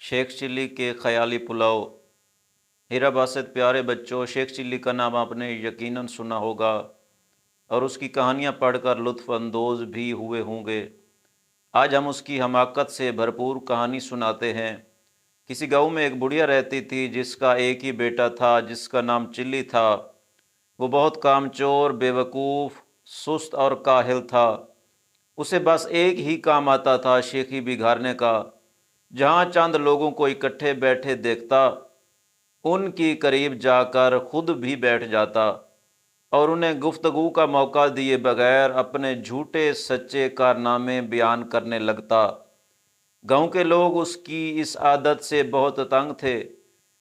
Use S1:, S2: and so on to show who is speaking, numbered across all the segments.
S1: Sheikh chilli के ख़याली पुलाव। हीरा बासित प्यारे बच्चों, शेख चिल्ली का नाम आपने यकीनन सुना होगा और उसकी कहानियाँ पढ़कर लुत्फ़ अंदोज़ भी हुए होंगे। आज हम उसकी हमाकत से भरपूर कहानी सुनाते हैं। किसी गांव में एक बुढ़िया रहती थी जिसका एक ही बेटा था जिसका नाम चिल्ली था। वो बहुत कामचोर, बेवकूफ़, सुस्त और काहिल था। उसे बस एक ही काम आता था, शेखी बिगाड़ने का। जहाँ चंद लोगों को इकट्ठे बैठे देखता, उनकी करीब जाकर खुद भी बैठ जाता और उन्हें गुफ्तगू का मौका दिए बगैर अपने झूठे सच्चे कारनामे बयान करने लगता। गांव के लोग उसकी इस आदत से बहुत तंग थे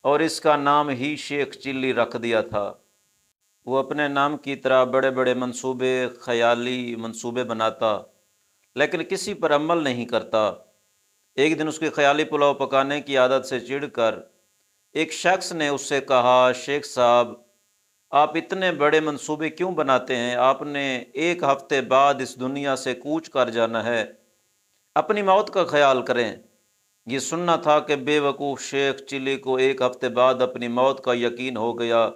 S1: और इसका नाम ही शेख चिल्ली रख दिया था। वो अपने नाम की तरह बड़े बड़े मंसूबे, ख़याली मंसूबे बनाता, लेकिन किसी पर अमल नहीं करता। एक दिन उसके ख़याली पुलाव पकाने की आदत से चिढ़कर एक शख्स ने उससे कहा, शेख साहब, आप इतने बड़े मंसूबे क्यों बनाते हैं? आपने एक हफ्ते बाद इस दुनिया से कूच कर जाना है। अपनी मौत का ख्याल करें। ये सुनना था कि बेवकूफ़ शेख चिल्ली को एक हफ्ते बाद अपनी मौत का यकीन हो गया।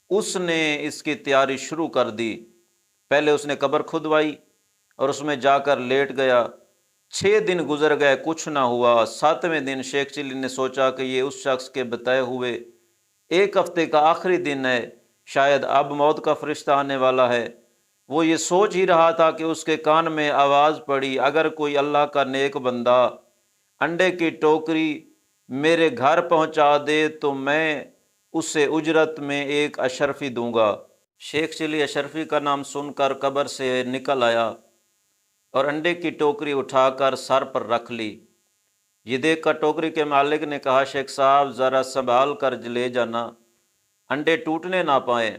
S1: उसने इसकी तैयारी शुरू कर दी। पहले उसने कब्र खुदवाई और उसमें जाकर लेट गया। 6 दिन गुजर गए, कुछ ना हुआ। 7वें दिन शेख चिल्ली ने सोचा कि ये उस शख्स के बताए हुए एक हफ्ते का आखिरी दिन है, शायद अब मौत का फरिश्ता आने वाला है। वो ये सोच ही रहा था कि उसके कान में आवाज़ पड़ी, अगर कोई अल्लाह का नेक बंदा अंडे की टोकरी मेरे घर पहुंचा दे तो मैं उसे उजरत में एक अशरफी दूंगा। शेख चिल्ली अशरफी का नाम सुनकर कब्र से निकल आया और अंडे की टोकरी उठाकर सर पर रख ली। ये देख कर टोकरी के मालिक ने कहा, शेख साहब, ज़रा संभाल कर ले जाना, अंडे टूटने ना पाए,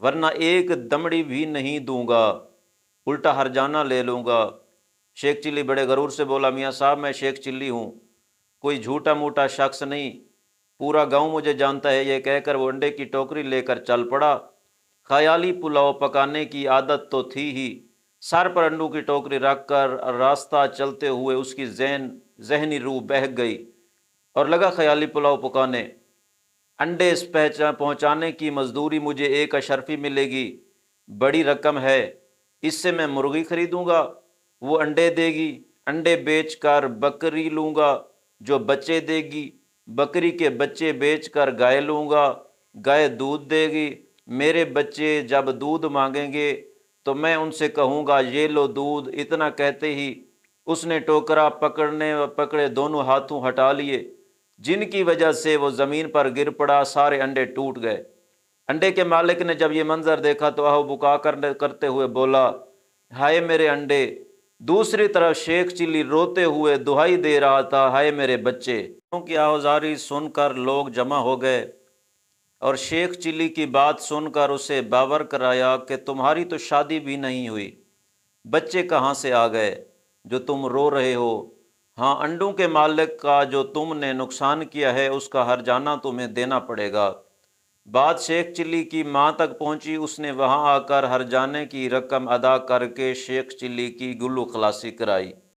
S1: वरना एक दमड़ी भी नहीं दूंगा, उल्टा हरजाना ले लूँगा। शेख चिल्ली बड़े गरूर से बोला, मियाँ साहब, मैं शेख चिल्ली हूँ, कोई झूठा मूठा शख्स नहीं, पूरा गांव मुझे जानता है। ये कहकर वो अंडे की टोकरी लेकर चल पड़ा। ख़याली पुलाव पकाने की आदत तो थी ही, सर पर अंडों की टोकरी रखकर रास्ता चलते हुए उसकी जहनी रूह बह गई और लगा ख़याली पुलाव पकाने। अंडे पहुंचाने की मजदूरी मुझे एक अशरफी मिलेगी, बड़ी रकम है, इससे मैं मुर्गी खरीदूंगा, वो अंडे देगी, अंडे बेचकर बकरी लूँगा, जो बच्चे देगी, बकरी के बच्चे बेचकर गाय लूँगा, गाय दूध देगी, मेरे बच्चे जब दूध मांगेंगे तो मैं उनसे कहूँगा, ये लो दूध। इतना कहते ही उसने टोकरा पकड़े दोनों हाथों हटा लिए, जिनकी वजह से वो ज़मीन पर गिर पड़ा। सारे अंडे टूट गए। अंडे के मालिक ने जब ये मंजर देखा तो आह बुका करते हुए बोला, हाय मेरे अंडे। दूसरी तरफ शेख चिल्ली रोते हुए दुहाई दे रहा था, हाय मेरे बच्चे। की आवाज़ारी सुनकर लोग जमा हो गए और शेख चिल्ली की बात सुनकर उसे बावर कराया कि तुम्हारी तो शादी भी नहीं हुई, बच्चे कहाँ से आ गए जो तुम रो रहे हो? हाँ, अंडों के मालिक का जो तुमने नुकसान किया है उसका हर्जाना तुम्हें देना पड़ेगा। बात शेख चिल्ली की माँ तक पहुँची। उसने वहाँ आकर हर्जाने की रकम अदा करके शेख चिल्ली की गुल्लू खलासी कराई।